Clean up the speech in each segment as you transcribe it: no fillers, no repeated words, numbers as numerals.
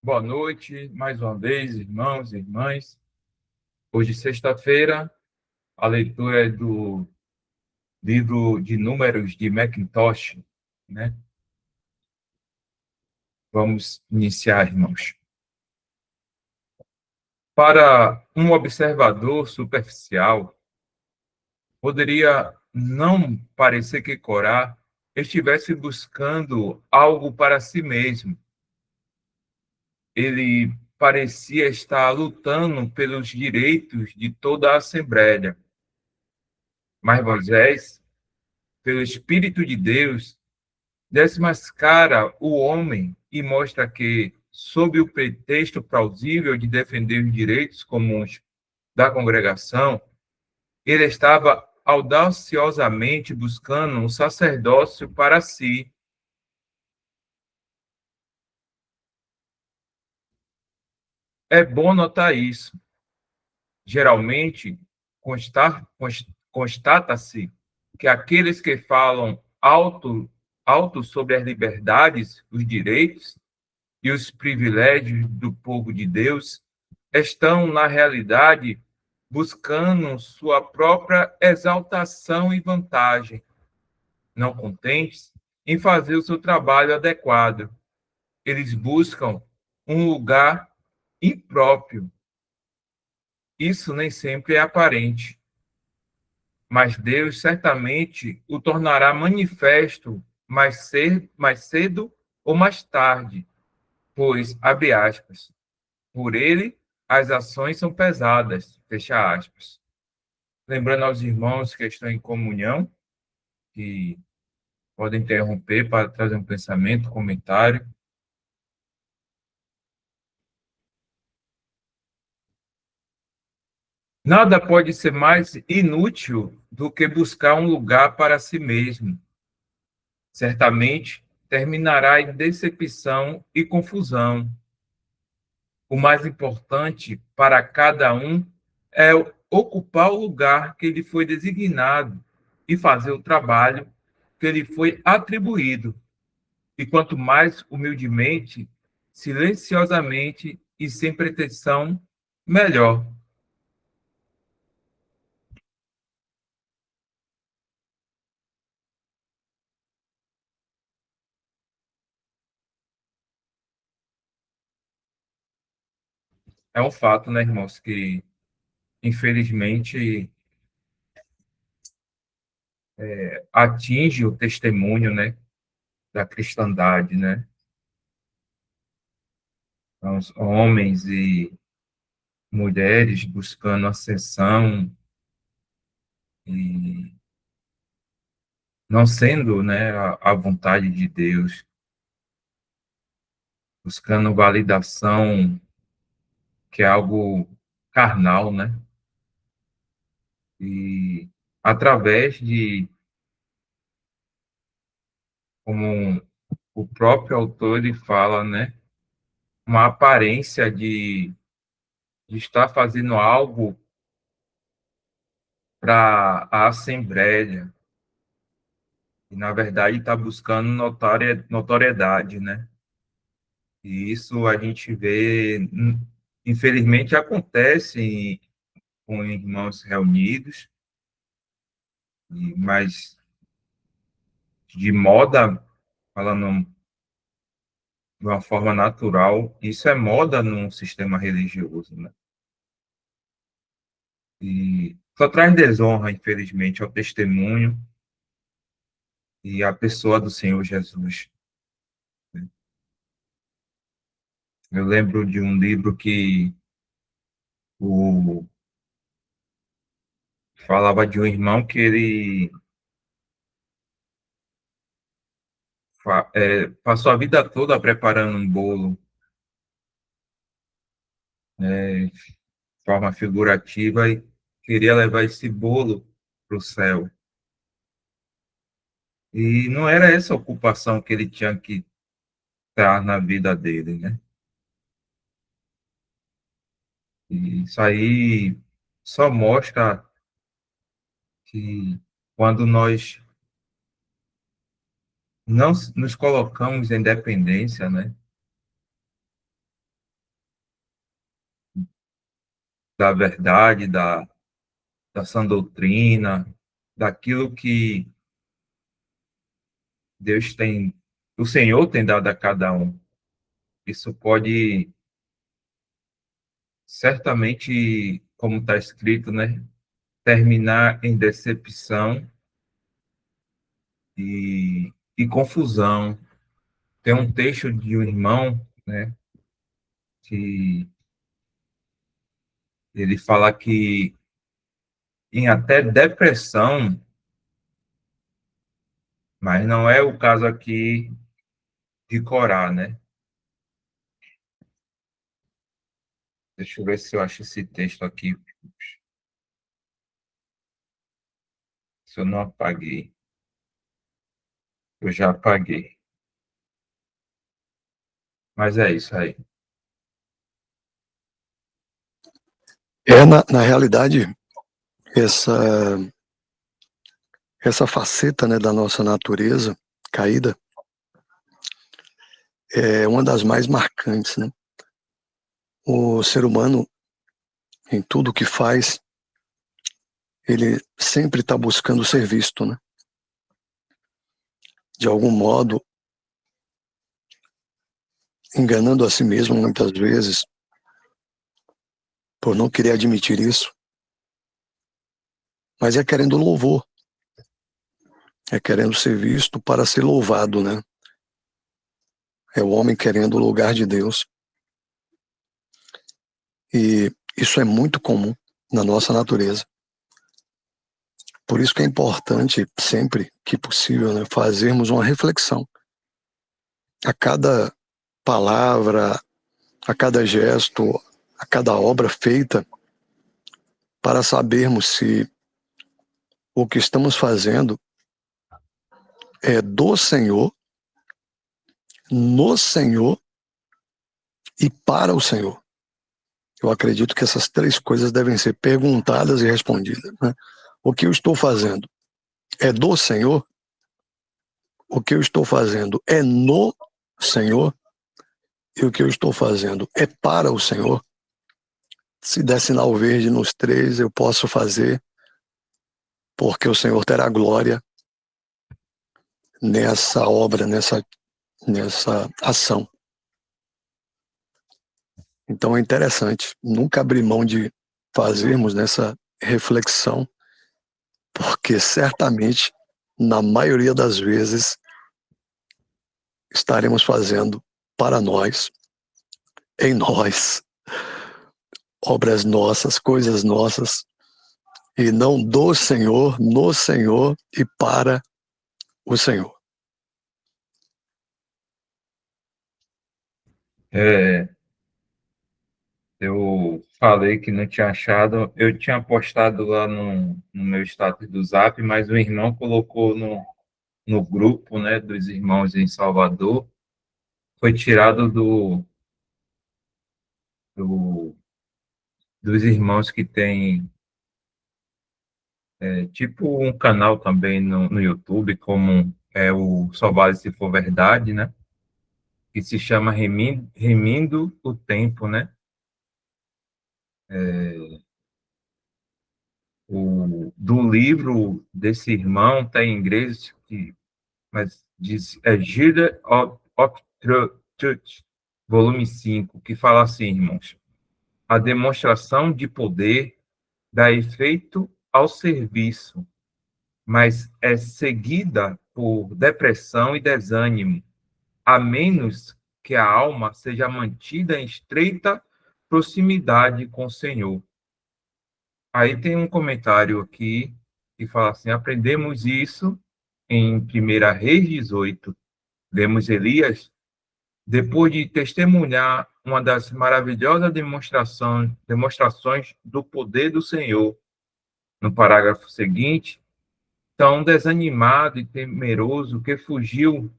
Boa noite, mais uma vez, irmãos e irmãs. Hoje, sexta-feira, a leitura é do livro de Números de Mackintosh, né? Vamos iniciar, irmãos. Para um observador superficial, poderia não parecer que Corá estivesse buscando algo para si mesmo. Ele parecia estar lutando pelos direitos de toda a Assembleia. Mas Moisés, pelo Espírito de Deus, desmascara o homem e mostra que, sob o pretexto plausível de defender os direitos comuns da congregação, ele estava audaciosamente buscando um sacerdócio para si. É bom notar isso. Geralmente, constata-se que aqueles que falam alto sobre as liberdades, os direitos, e os privilégios do povo de Deus estão, na realidade, buscando sua própria exaltação e vantagem, não contentes em fazer o seu trabalho adequado. Eles buscam um lugar impróprio. Isso nem sempre é aparente, mas Deus certamente o tornará manifesto mais cedo ou mais tarde, pois, abre aspas, por ele, as ações são pesadas, fecha aspas. Lembrando aos irmãos que estão em comunhão, que podem interromper para trazer um pensamento, um comentário. Nada pode ser mais inútil do que buscar um lugar para si mesmo. Certamente terminará em decepção e confusão. O mais importante para cada um é ocupar o lugar que lhe foi designado e fazer o trabalho que lhe foi atribuído. E quanto mais humildemente, silenciosamente e sem pretensão, melhor. É um fato, né, irmãos, que infelizmente atinge o testemunho, né, da cristandade, né? Então, os homens e mulheres buscando ascensão e não sendo, né, a vontade de Deus, buscando validação, que é algo carnal, né? E através de, como o próprio autor ele fala, né, uma aparência de estar fazendo algo para a Assembleia, e na verdade está buscando notoriedade, né? E isso a gente vê, infelizmente acontece com irmãos reunidos, mas de moda, falando de uma forma natural, isso é moda num sistema religioso, né? E só traz desonra, infelizmente, ao testemunho e à pessoa do Senhor Jesus. Eu lembro de um livro que o, falava de um irmão que ele passou a vida toda preparando um bolo, né, de forma figurativa, e queria levar esse bolo para o céu. E não era essa a ocupação que ele tinha que estar na vida dele, né? E isso aí só mostra que quando nós não nos colocamos em dependência, né, da verdade, da sã doutrina, daquilo que Deus tem, o Senhor tem dado a cada um. Isso pode, certamente, como está escrito, né, terminar em decepção e confusão. Tem um texto de um irmão, né, que ele fala que em até depressão, mas não é o caso aqui de Corá, né? Deixa eu ver se eu acho esse texto aqui, se eu não apaguei. Eu já apaguei. Mas é isso aí. Na realidade, essa faceta, né, da nossa natureza caída é uma das mais marcantes, né? O ser humano, em tudo que faz, ele sempre está buscando ser visto, né? De algum modo, enganando a si mesmo muitas vezes, por não querer admitir isso, mas é querendo louvor, é querendo ser visto para ser louvado, né? É o homem querendo o lugar de Deus. E isso é muito comum na nossa natureza. Por isso que é importante, sempre que possível, né, fazermos uma reflexão. A cada palavra, a cada gesto, a cada obra feita, para sabermos se o que estamos fazendo é do Senhor, no Senhor e para o Senhor. Eu acredito que essas três coisas devem ser perguntadas e respondidas, né? O que eu estou fazendo é do Senhor? O que eu estou fazendo é no Senhor? E o que eu estou fazendo é para o Senhor? Se der sinal verde nos três, eu posso fazer, porque o Senhor terá glória nessa obra, nessa ação. Então é interessante nunca abrir mão de fazermos nessa reflexão, porque certamente, na maioria das vezes, estaremos fazendo para nós, em nós, obras nossas, coisas nossas, e não do Senhor, no Senhor e para o Senhor. Eu falei que não tinha achado. Eu tinha postado lá no meu status do Zap, mas o irmão colocou no grupo, né, dos irmãos em Salvador. Foi tirado do, dos irmãos que tem tipo um canal também no YouTube, como é o Só Vale Se For Verdade, né? Que se chama Remindo o Tempo, né? Do livro desse irmão, está em inglês, mas diz Gilder of Truth, volume 5, que fala assim, irmãos: a demonstração de poder dá efeito ao serviço, mas é seguida por depressão e desânimo, a menos que a alma seja mantida em estreita proximidade com o Senhor. Aí tem um comentário aqui que fala assim: aprendemos isso em 1 Reis 18. Vemos Elias, depois de testemunhar uma das maravilhosas demonstrações do poder do Senhor, no parágrafo seguinte, tão desanimado e temeroso que fugiu,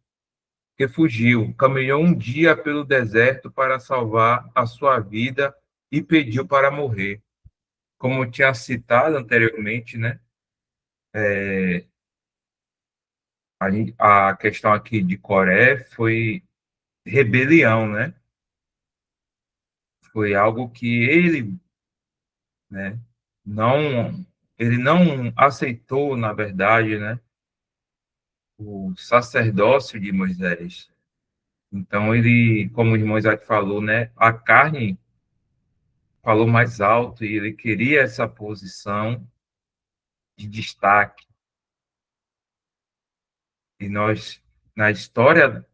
caminhou um dia pelo deserto para salvar a sua vida e pediu para morrer. Como tinha citado anteriormente, né? A questão aqui de Coré foi rebelião, né? Foi algo que ele né? Não, ele não aceitou, na verdade, né, o sacerdócio de Moisés. Então ele, como o irmão Isaac falou, né, a carne falou mais alto e ele queria essa posição de destaque. E nós, na história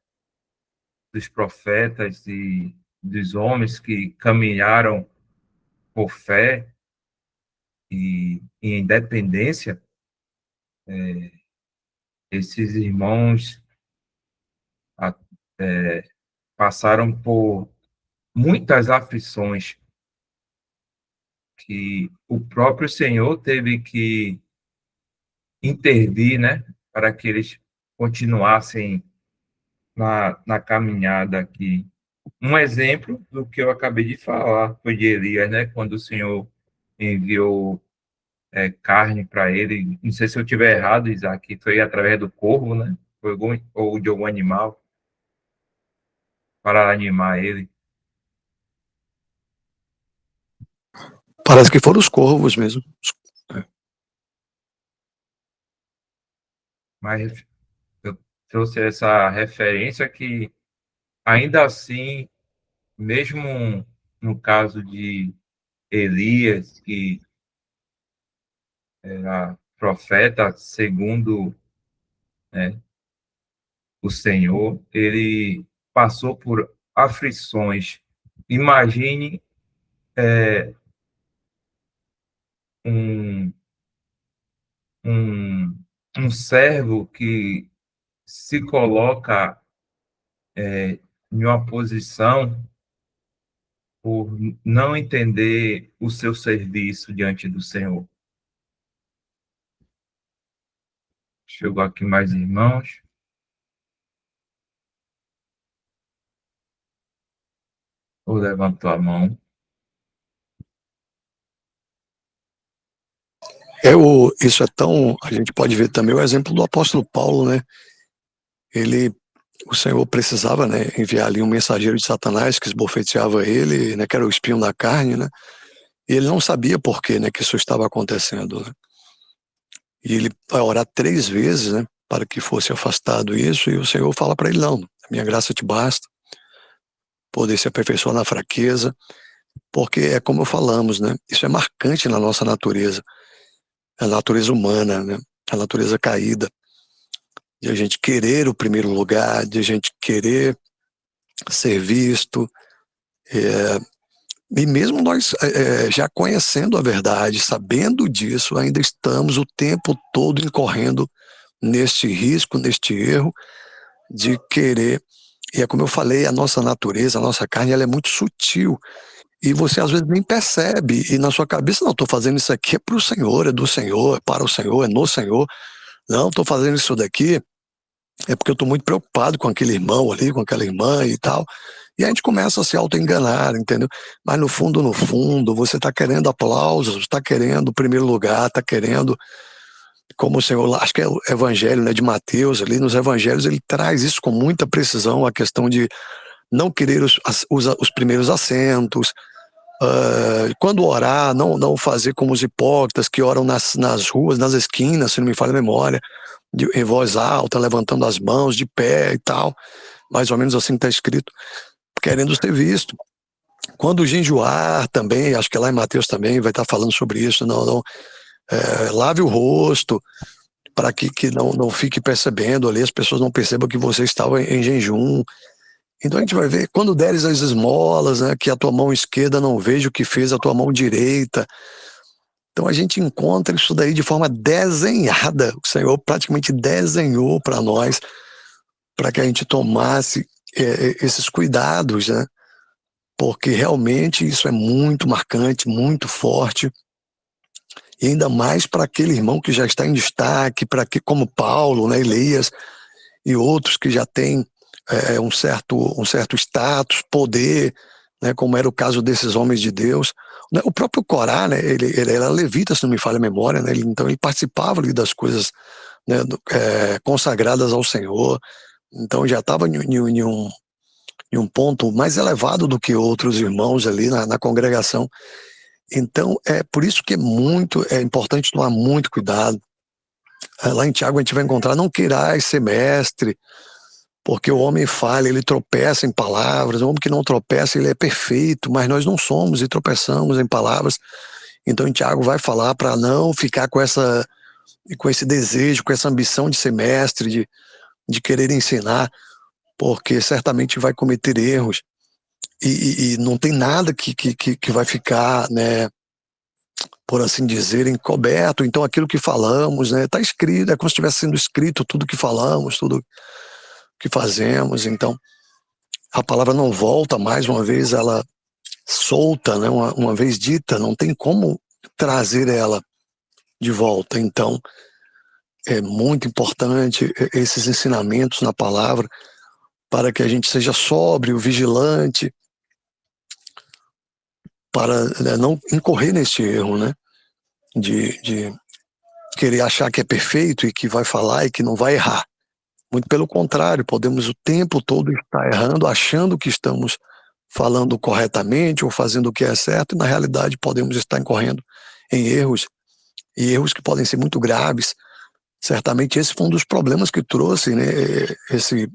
dos profetas e dos homens que caminharam por fé e em independência, esses irmãos é, passaram por muitas aflições que o próprio Senhor teve que intervir, né, para que eles continuassem na caminhada aqui. Um exemplo do que eu acabei de falar foi de Elias, né, quando o Senhor enviou carne para ele. Não sei se eu estiver errado, Isaac, foi através do corvo, né? Foi ou de algum animal para animar ele. Parece que foram os corvos mesmo. Mas eu trouxe essa referência que, ainda assim, mesmo no caso de Elias, que era profeta segundo, né, o Senhor, ele passou por aflições. Imagine um, um, um servo que se coloca em uma posição por não entender o seu serviço diante do Senhor. Chegou aqui mais irmãos. Ou levantou a mão. Isso é tão. A gente pode ver também o exemplo do apóstolo Paulo, né? O Senhor precisava, né, enviar ali um mensageiro de Satanás que esbofeteava ele, né, que era o espinho da carne, né? E ele não sabia por quê, né, que isso estava acontecendo, né? E ele vai orar 3 vezes, né, para que fosse afastado isso, e o Senhor fala para ele: não, a minha graça te basta, poder se aperfeiçoar na fraqueza, porque é como falamos, né, isso é marcante na nossa natureza, a natureza humana, né, a natureza caída, de a gente querer o primeiro lugar, de a gente querer ser visto, e mesmo nós já conhecendo a verdade, sabendo disso, ainda estamos o tempo todo incorrendo neste risco, neste erro de querer. E é como eu falei, a nossa natureza, a nossa carne, ela é muito sutil. E você às vezes nem percebe. E na sua cabeça, não, estou fazendo isso aqui é para o Senhor, é do Senhor, é para o Senhor, é no Senhor. Não, estou fazendo isso daqui é porque eu estou muito preocupado com aquele irmão ali, com aquela irmã e tal. E a gente começa a se auto-enganar, entendeu? Mas no fundo, você está querendo aplausos, está querendo o primeiro lugar, está querendo, como o Senhor, acho que é o evangelho, né, de Mateus, ali nos evangelhos, ele traz isso com muita precisão, a questão de não querer os primeiros assentos, quando orar, não fazer como os hipócritas que oram nas ruas, nas esquinas, se não me falha a memória, em voz alta, levantando as mãos, de pé e tal, mais ou menos assim está escrito, querendo ser visto. Quando jejuar também, acho que lá em Mateus também vai estar falando sobre isso, lave o rosto, para que não fique percebendo ali, as pessoas não percebam que você estava em jejum. Então a gente vai ver, quando deres as esmolas, né, que a tua mão esquerda não veja o que fez a tua mão direita. Então a gente encontra isso daí de forma desenhada. O Senhor praticamente desenhou para nós, para que a gente tomasse esses cuidados, né? Porque realmente isso é muito marcante, muito forte, e ainda mais para aquele irmão que já está em destaque, para que, como Paulo, né, Elias e outros que já têm um certo status, poder, né, como era o caso desses homens de Deus. O próprio Corá, né, ele era levita, se não me falha a memória, né, então ele participava ali das coisas, né, consagradas ao Senhor, então já estava em um ponto mais elevado do que outros irmãos ali na congregação. Então, é por isso que é importante tomar muito cuidado. Lá em Tiago a gente vai encontrar: não queirais ser mestre, porque o homem falha, ele tropeça em palavras. O homem que não tropeça, ele é perfeito, mas nós não somos e tropeçamos em palavras. Então, em Tiago vai falar para não ficar com esse desejo, com essa ambição de ser mestre, de querer ensinar, porque certamente vai cometer erros e não tem nada que vai ficar, né, por assim dizer, encoberto. Então, aquilo que falamos, né, está escrito, é como se estivesse sendo escrito tudo que falamos, tudo que fazemos. Então, a palavra não volta mais uma vez, ela solta, né, uma vez dita, não tem como trazer ela de volta. Então, é muito importante esses ensinamentos na palavra para que a gente seja sóbrio, vigilante, para, né, não incorrer nesse erro, né, de querer achar que é perfeito e que vai falar e que não vai errar. Muito pelo contrário, podemos o tempo todo estar errando, achando que estamos falando corretamente ou fazendo o que é certo, e na realidade podemos estar incorrendo em erros, e erros que podem ser muito graves. Certamente esse foi um dos problemas que trouxe, né, esse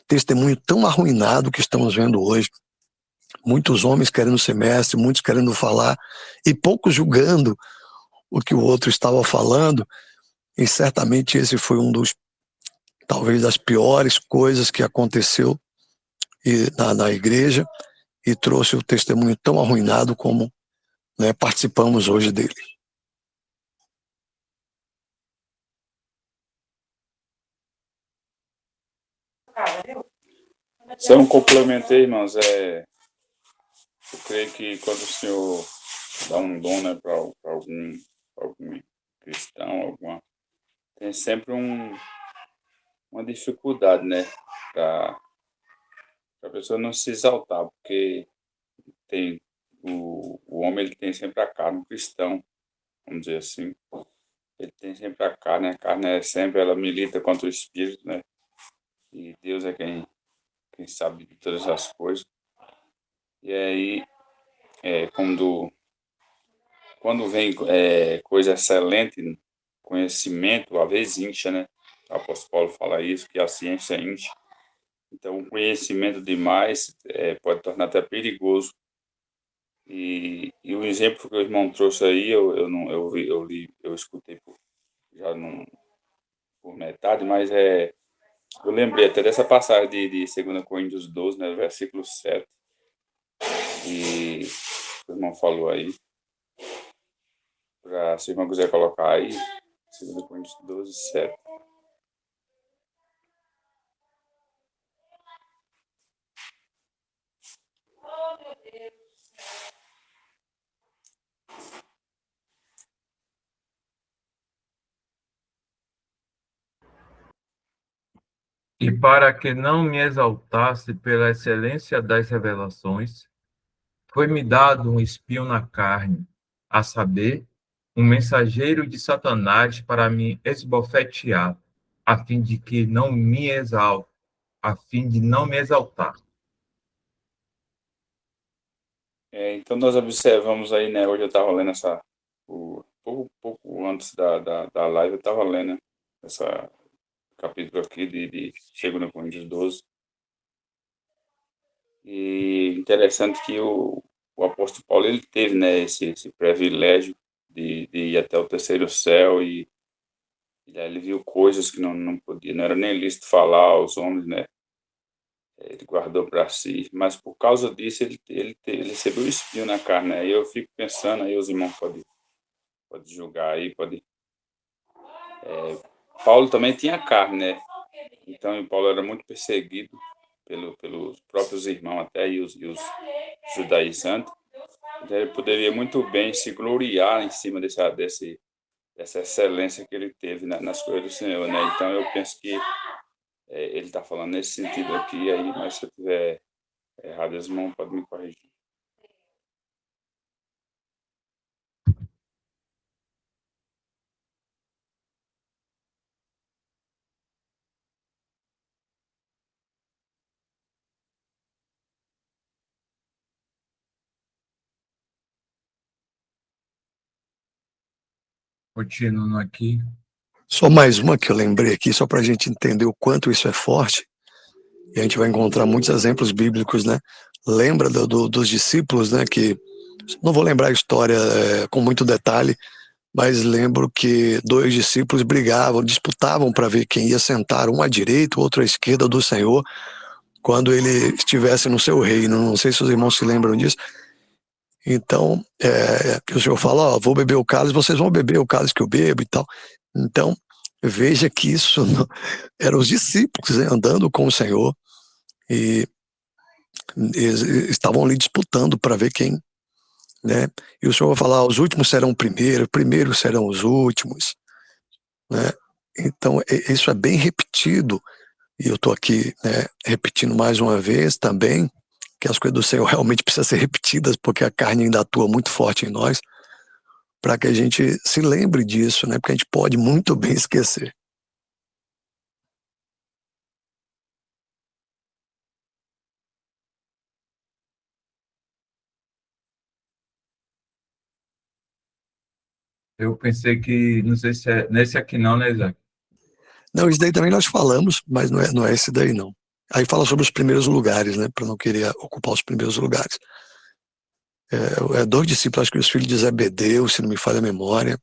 testemunho tão arruinado que estamos vendo hoje. Muitos homens querendo ser mestre, muitos querendo falar e poucos julgando o que o outro estava falando, e certamente esse foi um dos, talvez, das piores coisas que aconteceu na igreja, e trouxe o testemunho tão arruinado como, né, participamos hoje dele. Só um complemento aí, irmãos. Eu creio que quando o Senhor dá um dom, né, para algum cristão, tem sempre uma dificuldade, né, para a pessoa não se exaltar, porque tem o homem, ele tem sempre a carne, o cristão, vamos dizer assim, ele tem sempre a carne é sempre, ela milita contra o espírito, né, e Deus é quem sabe de todas as coisas. E aí, quando vem coisa excelente, conhecimento, às vezes incha, né? O apóstolo Paulo fala isso, que a ciência incha. Então, o conhecimento demais pode tornar até perigoso. E o exemplo que o irmão trouxe aí, eu, não, eu li, eu escutei já não, por metade, mas eu lembrei até dessa passagem de 2 Coríntios 12, né, versículo 7, e o irmão falou aí, se o irmão quiser colocar aí, 2 Coríntios 12, 7. E para que não me exaltasse pela excelência das revelações, foi-me dado um espinho na carne, a saber, um mensageiro de Satanás para me esbofetear, a fim de que não me exalte, a fim de não me exaltar. Então nós observamos aí, né? Hoje eu estava lendo pouco antes da live, eu estava lendo esse capítulo aqui de 2 Coríntios 12. E interessante que o apóstolo Paulo, ele teve, né, esse privilégio de ir até o terceiro céu, e aí ele viu coisas que não podia, não era nem lícito falar aos homens, né? Ele guardou para si, mas por causa disso ele recebeu o espinho na carne, né? E eu fico pensando, aí os irmãos pode julgar aí, pode. Paulo também tinha carne, né? Então Paulo era muito perseguido pelos próprios irmãos, até e os judaizantes. Então ele poderia muito bem se gloriar em cima dessa excelência que ele teve nas coisas do Senhor, né? Então eu penso que ele está falando nesse sentido aqui, aí, mas se eu tiver errado, os irmãos podem me corrigir. Continuando aqui. Só mais uma que eu lembrei aqui, só para a gente entender o quanto isso é forte. E a gente vai encontrar muitos exemplos bíblicos, né? Lembra dos discípulos, né? Que não vou lembrar a história com muito detalhe, mas lembro que 2 discípulos brigavam, disputavam para ver quem ia sentar, um à direita, o outro à esquerda do Senhor, quando ele estivesse no seu reino. Não sei se os irmãos se lembram disso. Então, que o Senhor fala, ó, vou beber o cálice, vocês vão beber o cálice que eu bebo e tal. Então, veja que isso eram os discípulos, né, andando com o Senhor, e eles estavam ali disputando para ver quem, né? E o Senhor vai falar, os últimos serão primeiros serão os últimos, né? Então, isso é bem repetido, e eu estou aqui, né, repetindo mais uma vez também, que as coisas do Senhor realmente precisam ser repetidas, porque a carne ainda atua muito forte em nós, para que a gente se lembre disso, né? Porque a gente pode muito bem esquecer. Eu pensei que, não sei se é nesse aqui não, né, Isaac? Não, isso daí também nós falamos, mas não é esse daí não. Aí fala sobre os primeiros lugares, né? Para não querer ocupar os primeiros lugares. 2 discípulos, acho que os filhos de Zebedeu, se não me falha a memória.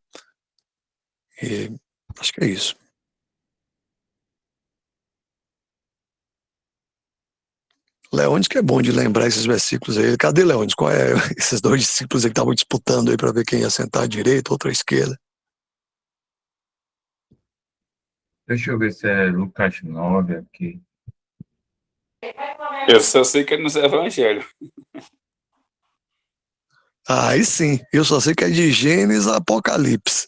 E acho que é isso. Leônidas que é bom de lembrar esses versículos aí. Cadê Leônidas? Qual é esses 2 discípulos aí que estavam disputando aí para ver quem ia sentar à direita, outro à esquerda? Deixa eu ver se é Lucas 9 aqui. Eu só sei que é nos evangelhos. Aí sim, eu só sei que é de Gênesis a Apocalipse.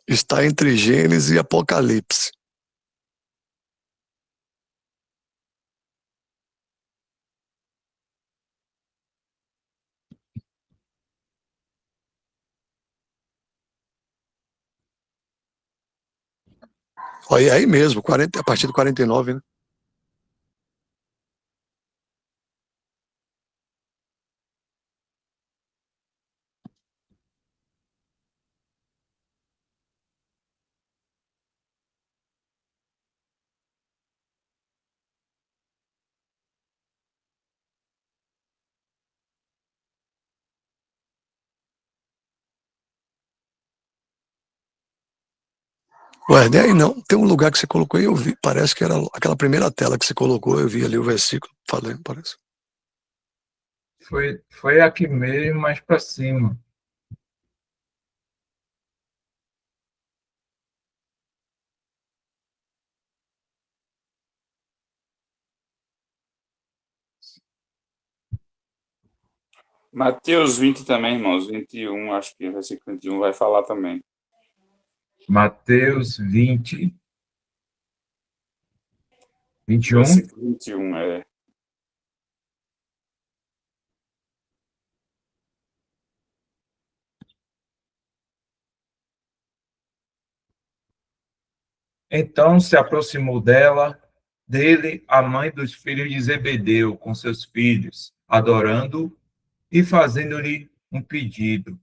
Está entre Gênesis e Apocalipse. Olha aí mesmo, 40, a partir do 49, né? Ué, daí não, tem um lugar que você colocou aí, eu vi, parece que era aquela primeira tela que você colocou, eu vi ali o versículo, falei, parece. Foi aqui mesmo, mais para cima. Mateus 20 também, irmãos. 21, acho que versículo 21 vai falar também. Mateus 20, 21. Versículo 21, Então se aproximou dele, a mãe dos filhos de Zebedeu, com seus filhos, adorando e fazendo-lhe um pedido.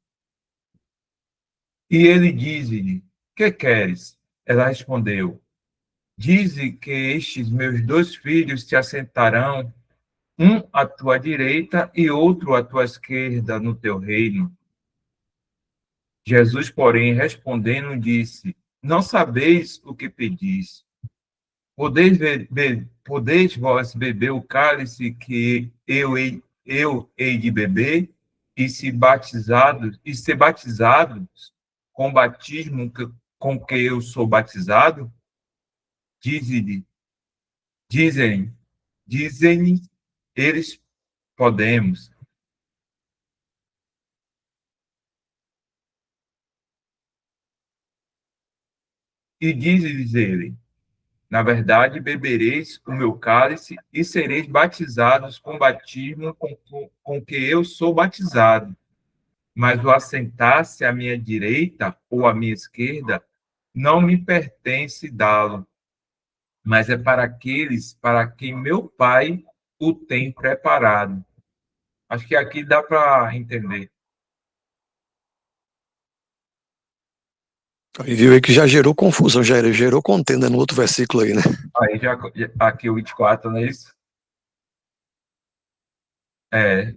E ele diz-lhe: que queres? Ela respondeu: dize que estes meus 2 filhos se assentarão, um à tua direita e outro à tua esquerda no teu reino. Jesus, porém, respondendo, disse: não sabeis o que pedis. Podeis vós beber o cálice que eu hei de beber e ser batizados com o batismo com que eu sou batizado? Dizem, dizem, dizem eles, podemos. E diz-lhes ele: na verdade, bebereis o meu cálice e sereis batizados com o batismo com que eu sou batizado. Mas o assentar-se à minha direita ou à minha esquerda não me pertence dá-lo, mas é para aqueles para quem meu Pai o tem preparado. Acho que aqui dá para entender. E viu aí que já gerou confusão, já gerou contenda no outro versículo aí, né? Aí já, aqui o 24, não é isso? É.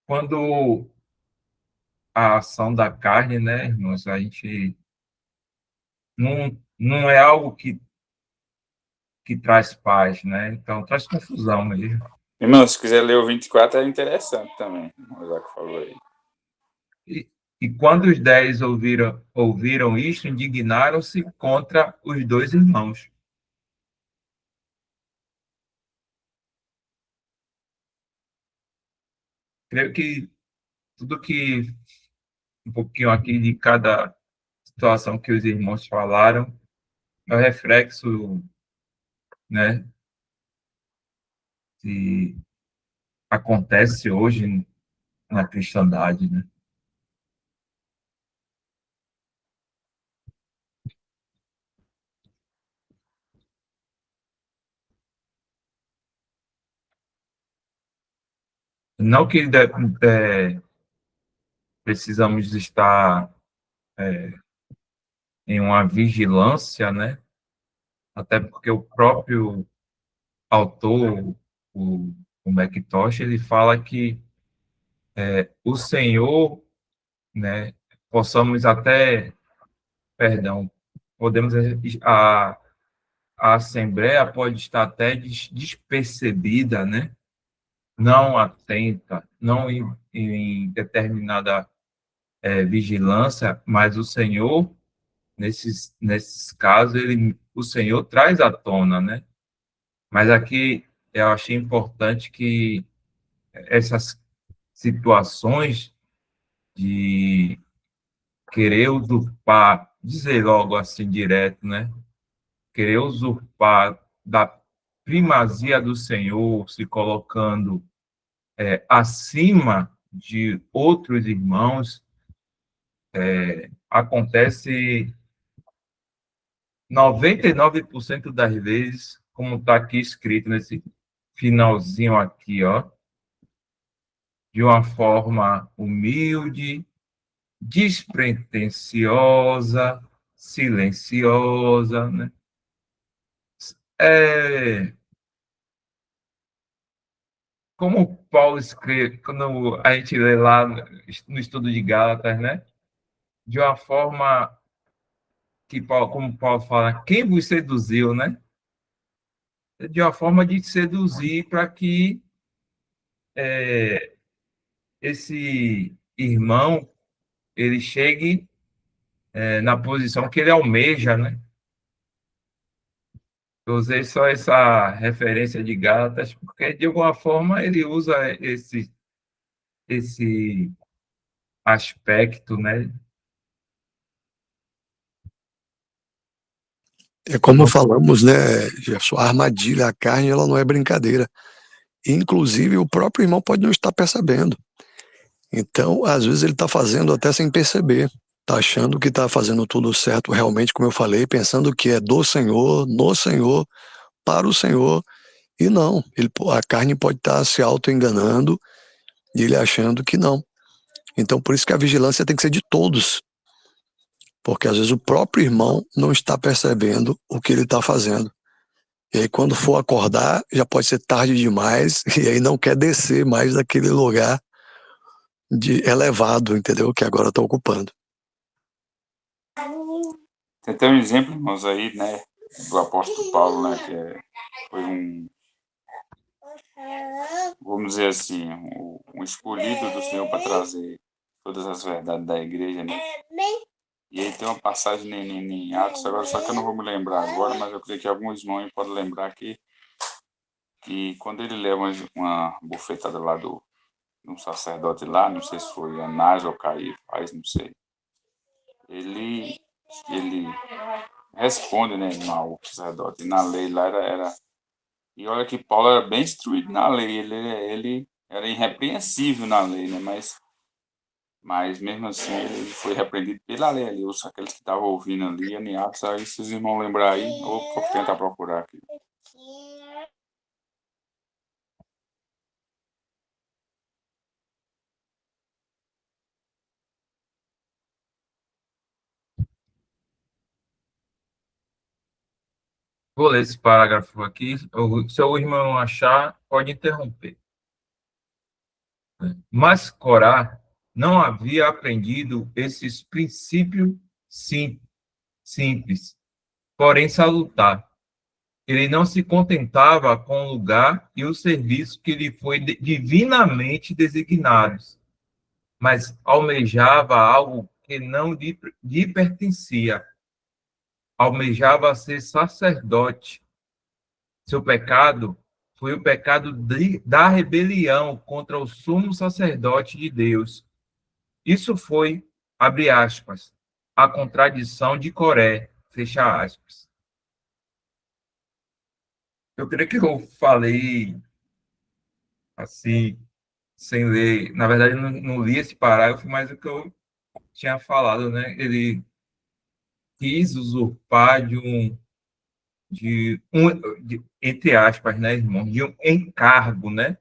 Quando a ação da carne, né, irmãos, a gente não é algo que traz paz, né? Então traz confusão mesmo. Irmão, se quiser ler o 24 é interessante também, já que falou aí. E, e quando os 10 ouviram isto, indignaram-se contra os dois irmãos. Creio que tudo que um pouquinho aqui de cada situação que os irmãos falaram é o reflexo, né, que acontece hoje na cristandade, né? Não que precisamos estar em uma vigilância, né? Até porque o próprio autor, o, o McIntosh, ele fala que o Senhor, né? Possamos até, perdão, podemos a Assembleia pode estar até despercebida, né? Não atenta, não em determinada vigilância, mas o Senhor, nesses casos, o Senhor traz à tona, né? Mas aqui eu achei importante que essas situações de querer usurpar, dizer logo assim direto, né? Querer usurpar da primazia do Senhor, se colocando acima de outros irmãos, acontece 99% das vezes, como está aqui escrito nesse finalzinho aqui, ó, de uma forma humilde, despretensiosa, silenciosa, né? É, como Paulo escreve, quando a gente lê lá no estudo de Gálatas, né? De uma forma que, como Paulo fala, quem vos seduziu, né? De uma forma de seduzir para que esse irmão ele chegue na posição que ele almeja, né? Eu usei só essa referência de Gálatas porque, de alguma forma, ele usa esse aspecto, né? É como falamos, né, Gerson, a armadilha, a carne, ela não é brincadeira. Inclusive, o próprio irmão pode não estar percebendo. Então, às vezes, ele está fazendo até sem perceber. Está achando que está fazendo tudo certo, realmente, como eu falei, pensando que é do Senhor, no Senhor, para o Senhor. E não, a carne pode estar se auto-enganando e ele achando que não. Então, por isso que a vigilância tem que ser de todos. Porque às vezes o próprio irmão não está percebendo o que ele está fazendo. E aí, quando for acordar, já pode ser tarde demais, e aí não quer descer mais daquele lugar de elevado, entendeu? Que agora está ocupando. Tem até um exemplo, irmãos, aí, né, do apóstolo Paulo, né, foi vamos dizer assim, um escolhido do Senhor para trazer todas as verdades da igreja, né? E aí tem uma passagem em Atos, agora só que eu não vou me lembrar agora, mas eu creio que alguns irmãos podem lembrar que quando ele leva uma bufetada lá de um sacerdote lá, não sei se foi Anás ou Caifás, não sei, ele responde, né, ao sacerdote. E na lei lá e olha que Paulo era bem instruído na lei, ele era irrepreensível na lei, né? Mas mesmo assim ele foi repreendido pela lei ali, aqueles que estavam ouvindo ali, em Atos, aí se vocês vão lembrar aí, ou vou tentar procurar aqui. Vou ler esse parágrafo aqui. Se o irmão achar, pode interromper. Mas Corá não havia aprendido esses princípios simples, porém salutar. Ele não se contentava com o lugar e o serviço que lhe foi divinamente designados, mas almejava algo que não lhe pertencia. Almejava ser sacerdote. Seu pecado foi o pecado da rebelião contra o sumo sacerdote de Deus. Isso foi, abre aspas, a contradição de Coré, fecha aspas. Eu creio que eu falei assim, sem ler. Na verdade, não li esse parágrafo, mas o que eu tinha falado, né? Ele quis usurpar entre aspas, né, irmão, de um encargo, né?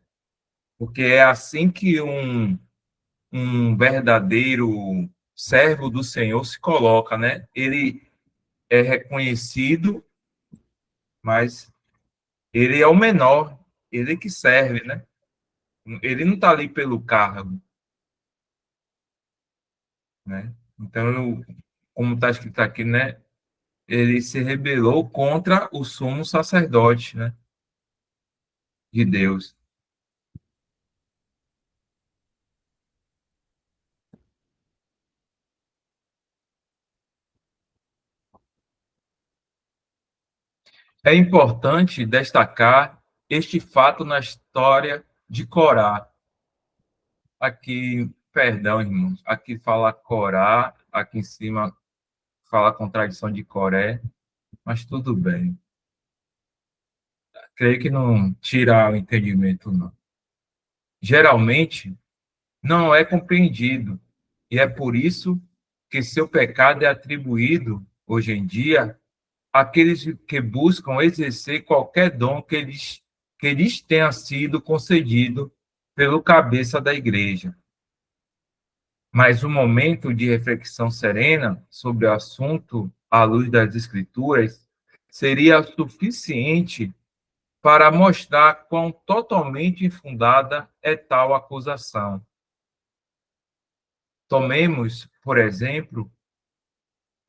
Porque é assim que um verdadeiro servo do Senhor se coloca, né? Ele é reconhecido, mas ele é o menor, ele que serve, né? Ele não está ali pelo cargo, né? Então, como está escrito aqui, né? Ele se rebelou contra o sumo sacerdote, né? De Deus. É importante destacar este fato na história de Corá. Aqui, perdão, irmãos, aqui fala Corá, aqui em cima fala contradição de Coré, mas tudo bem. Creio que não tira o entendimento, não. Geralmente, não é compreendido, e é por isso que seu pecado é atribuído, hoje em dia, àqueles que buscam exercer qualquer dom que lhes tenha sido concedido pelo cabeça da igreja. Mas um momento de reflexão serena sobre o assunto à luz das Escrituras seria suficiente para mostrar quão totalmente infundada é tal acusação. Tomemos, por exemplo,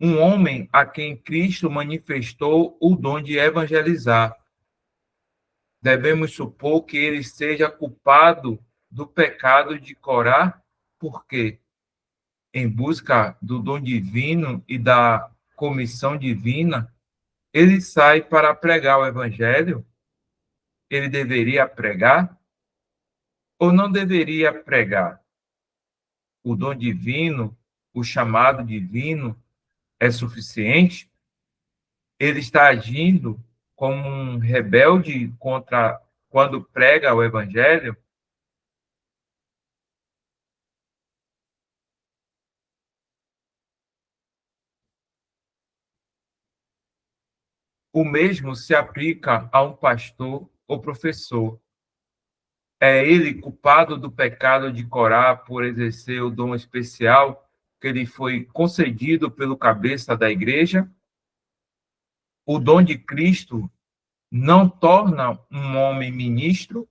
um homem a quem Cristo manifestou o dom de evangelizar. Devemos supor que ele seja culpado do pecado de Corá, porque, em busca do dom divino e da comissão divina, ele sai para pregar o evangelho? Ele deveria pregar ou não deveria pregar? O dom divino, o chamado divino, é suficiente? Ele está agindo como um rebelde contra quando prega o evangelho? O mesmo se aplica a um pastor ou professor. É ele culpado do pecado de Corá por exercer o dom especial que lhe foi concedido pelo cabeça da igreja? O dom de Cristo não torna um homem ministro?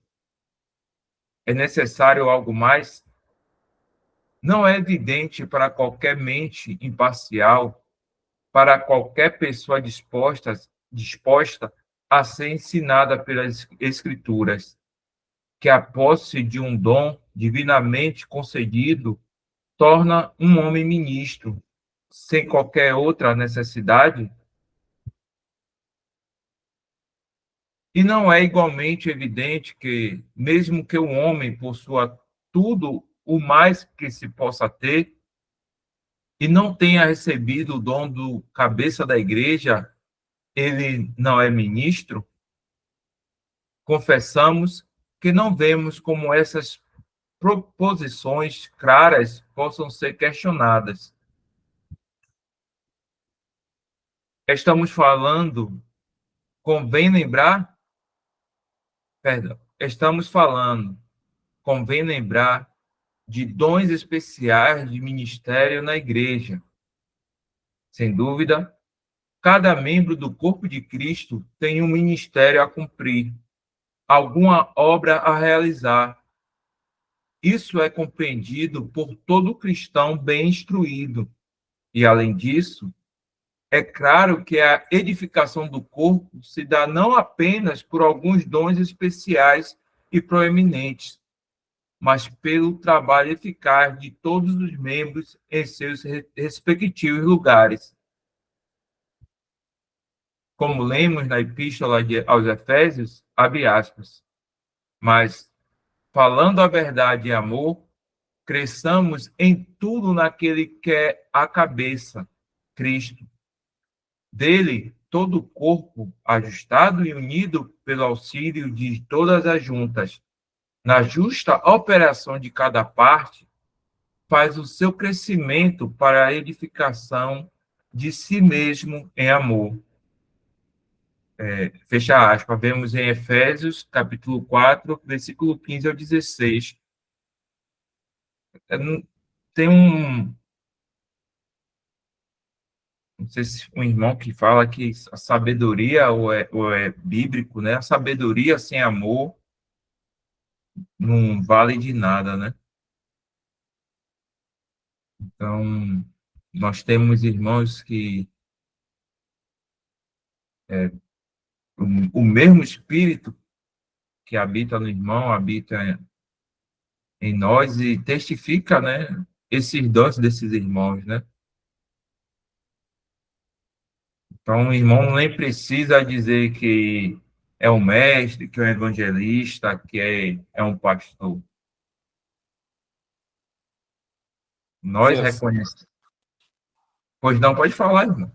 É necessário algo mais? Não é evidente para qualquer mente imparcial, para qualquer pessoa disposta a ser ensinada pelas Escrituras, que a posse de um dom divinamente concedido torna um homem ministro, sem qualquer outra necessidade? E não é igualmente evidente que, mesmo que o homem possua tudo o mais que se possa ter, e não tenha recebido o dom do cabeça da igreja, ele não é ministro? Confessamos que não vemos como essas proposições claras possam ser questionadas. Estamos falando, convém lembrar, estamos falando, convém lembrar de dons especiais de ministério na igreja. Sem dúvida, cada membro do corpo de Cristo tem um ministério a cumprir, alguma obra a realizar. Isso é compreendido por todo cristão bem instruído. E, além disso, é claro que a edificação do corpo se dá não apenas por alguns dons especiais e proeminentes, mas pelo trabalho eficaz de todos os membros em seus respectivos lugares. Como lemos na Epístola aos Efésios, abre aspas, mas, falando a verdade em amor, cresçamos em tudo naquele que é a cabeça, Cristo. Dele, todo o corpo, ajustado e unido pelo auxílio de todas as juntas, na justa operação de cada parte, faz o seu crescimento para a edificação de si mesmo em amor. Fecha aspas, vemos em Efésios, capítulo 4, versículo 15 ao 16. Tem não sei se um irmão que fala que a sabedoria, ou é bíblico, né? A sabedoria sem amor não vale de nada, né? Então, nós temos irmãos que o mesmo Espírito que habita no irmão, habita em nós e testifica, né? Esses dons desses irmãos, né? Então, o irmão nem precisa dizer que é um mestre, que é um evangelista, que é um pastor. Nós Jefferson, reconhecemos. Pois não, pode falar, irmão.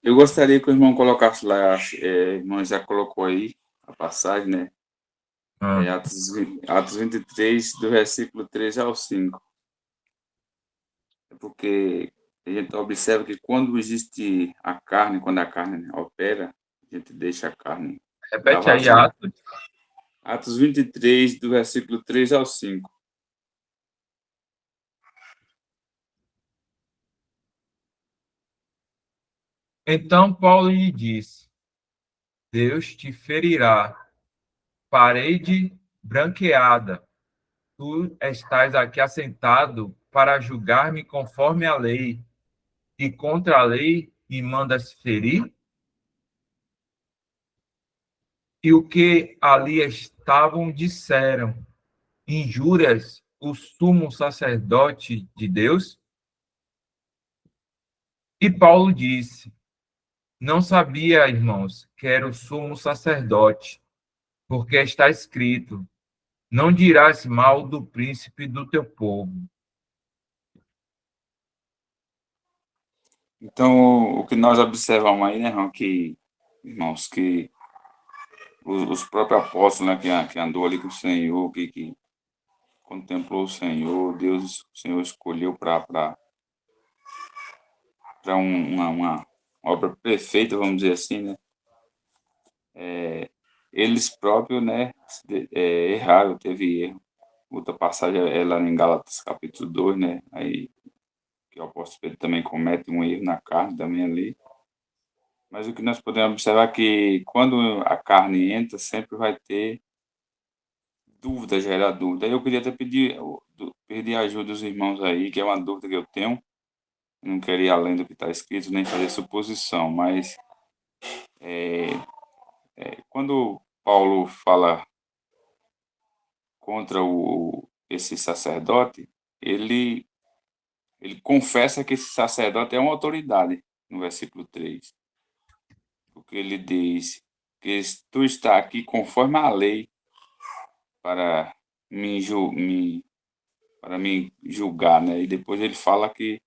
eu gostaria que o irmão colocasse lá, o irmão já colocou aí a passagem, né? Atos 23, do versículo 3 ao 5. É porque a gente observa que quando existe a carne, quando a carne, né, opera, a gente deixa a carne dar Repete aí, vazão. Atos. Atos 23, do versículo 3 ao 5. Então Paulo lhe disse: Deus te ferirá, parede branqueada. Tu estás aqui assentado para julgar-me conforme a lei, e contra a lei me mandas ferir? E o que ali estavam disseram: injúrias o sumo sacerdote de Deus? E Paulo disse: não sabia, irmãos, que era o sumo sacerdote, porque está escrito: não dirás mal do príncipe do teu povo. Então, o que nós observamos aí, né, irmão, irmãos, que os próprios apóstolos, né, que andou ali com o Senhor, que contemplou o Senhor, Deus, o Senhor escolheu para uma obra perfeita, vamos dizer assim, né? Eles próprios, né, erraram, teve erro. Outra passagem é lá em Gálatas capítulo 2, né? Aí que o apóstolo Pedro também comete um erro na carne também ali. Mas o que nós podemos observar é que quando a carne entra, sempre vai ter dúvida, gerar dúvida. Eu queria até pedir ajuda dos irmãos aí, que é uma dúvida que eu tenho. Eu não queria ir além do que está escrito, nem fazer suposição, mas quando Paulo fala contra esse sacerdote, ele, ele confessa que esse sacerdote é uma autoridade, no versículo 3, porque ele diz que tu está aqui conforme a lei para para me julgar, né? E depois ele fala que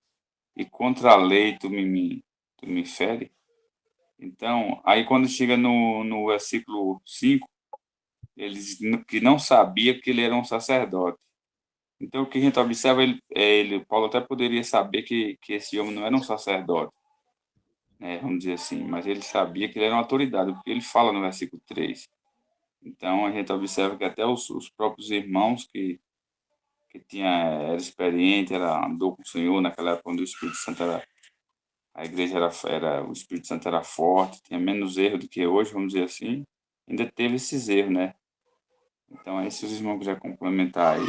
e contra a lei tu me fere. Então, aí quando chega no versículo 5, ele diz que não sabia que ele era um sacerdote. Então, o que a gente observa, Paulo até poderia saber que esse homem não era um sacerdote, né, vamos dizer assim, mas ele sabia que ele era uma autoridade, porque ele fala no versículo 3. Então, a gente observa que até os próprios irmãos era experiente, andou com o Senhor naquela época onde o Espírito Santo a igreja o Espírito Santo era forte, tinha menos erro do que hoje, vamos dizer assim, ainda teve esses erros, né? Então, aí, se os irmãos quiserem complementar aí.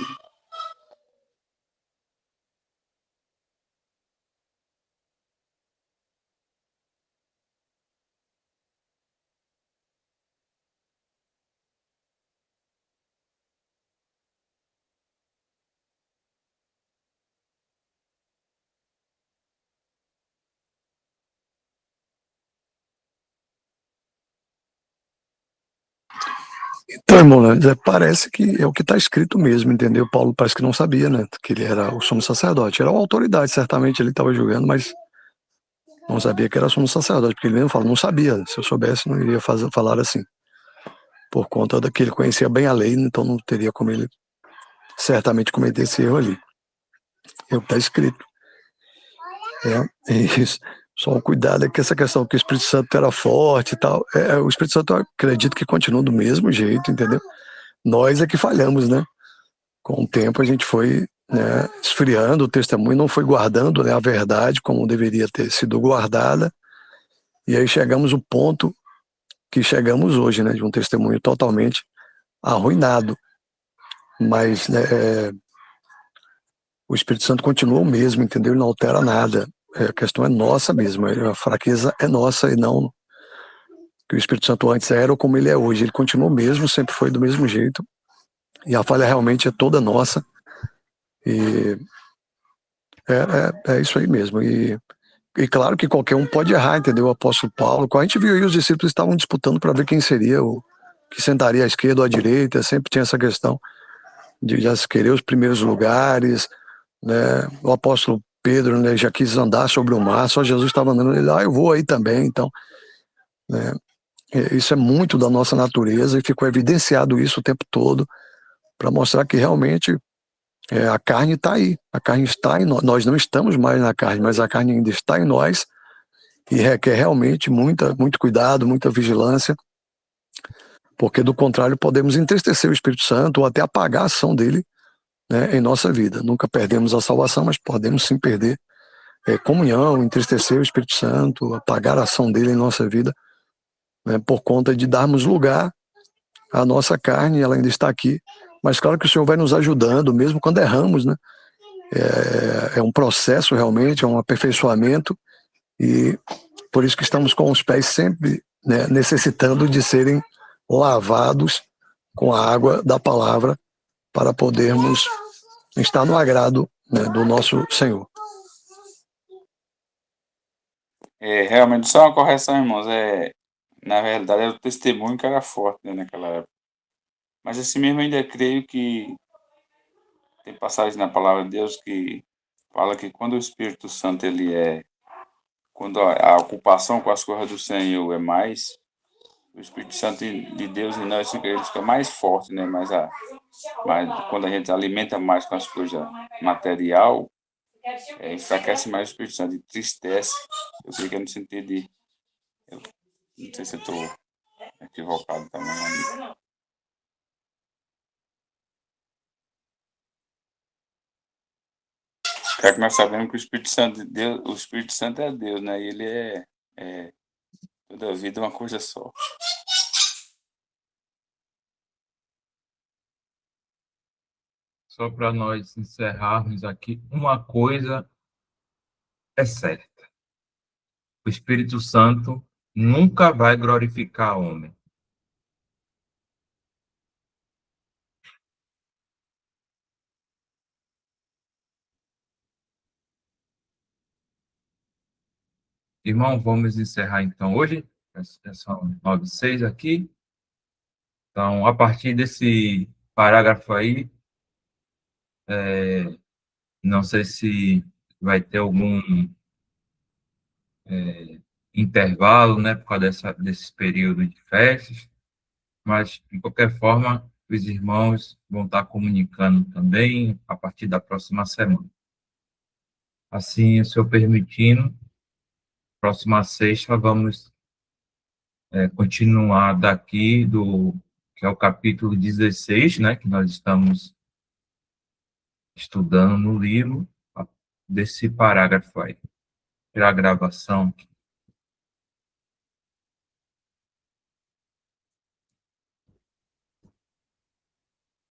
Então, irmão, né, parece que é o que está escrito mesmo, entendeu? Paulo parece que não sabia, né? Que ele era o sumo sacerdote. Era uma autoridade, certamente ele estava julgando, mas não sabia que era sumo sacerdote, porque ele mesmo fala, não sabia. Se eu soubesse, não iria falar assim. Por conta da que ele conhecia bem a lei, então não teria como ele certamente cometer esse erro ali. É o que está escrito. É isso. Só o cuidado é que essa questão que o Espírito Santo era forte e tal, o Espírito Santo eu acredito que continua do mesmo jeito, entendeu? Nós é que falhamos, né? Com o tempo a gente foi, né, esfriando o testemunho, não foi guardando, né, a verdade como deveria ter sido guardada, e aí chegamos ao ponto que chegamos hoje, né, de um testemunho totalmente arruinado. Mas, né, o Espírito Santo continua o mesmo, entendeu? Ele não altera nada. A questão é nossa mesmo, a fraqueza é nossa e não que o Espírito Santo antes era ou como ele é hoje. Ele continua o mesmo, sempre foi do mesmo jeito, e a falha realmente é toda nossa, e é isso aí mesmo. E claro que qualquer um pode errar, entendeu? O apóstolo Paulo, quando a gente viu aí, os discípulos estavam disputando para ver quem seria o que sentaria à esquerda ou à direita, sempre tinha essa questão de já se querer os primeiros lugares, né? O apóstolo Pedro, né, já quis andar sobre o mar, só Jesus estava andando, ele, eu vou aí também, então, né? Isso é muito da nossa natureza e ficou evidenciado isso o tempo todo para mostrar que realmente a carne está aí, a carne está em nós, nós não estamos mais na carne, mas a carne ainda está em nós e requer realmente muito cuidado, muita vigilância, porque do contrário podemos entristecer o Espírito Santo ou até apagar a ação dele, né, em nossa vida. Nunca perdemos a salvação, mas podemos sim perder comunhão, entristecer o Espírito Santo, apagar a ação dele em nossa vida, né, por conta de darmos lugar à nossa carne, ela ainda está aqui, mas claro que o Senhor vai nos ajudando, mesmo quando erramos, né? É um processo realmente, é um aperfeiçoamento, e por isso que estamos com os pés sempre, né, necessitando de serem lavados com a água da palavra para podermos estar no agrado, né, do nosso Senhor. Realmente, só uma correção, irmãos, na verdade era o testemunho que era forte, né, naquela época. Mas assim mesmo, eu ainda creio que tem passagens na palavra de Deus que fala que quando o Espírito Santo quando a ocupação com as coisas do Senhor é mais, o Espírito Santo de Deus em nós ele fica mais forte, né? Mas quando a gente alimenta mais com as coisas material, enfraquece mais o Espírito Santo, entristece. Eu creio que é no sentido de, eu não sei se eu estou equivocado também. É que nós sabemos que o Espírito Santo de Deus, o Espírito Santo é Deus, né? E ele é toda a vida uma coisa só. Só para nós encerrarmos aqui, uma coisa é certa: o Espírito Santo nunca vai glorificar o homem. Irmão, vamos encerrar então hoje, são 9:06 aqui. Então, a partir desse parágrafo aí, não sei se vai ter algum intervalo, né, por causa desse período de festas, mas, de qualquer forma, os irmãos vão estar comunicando também a partir da próxima semana. Assim, o Senhor permitindo, próxima sexta, vamos continuar daqui que é o capítulo 16, né, que nós estamos estudando no livro, desse parágrafo aí. pela gravação.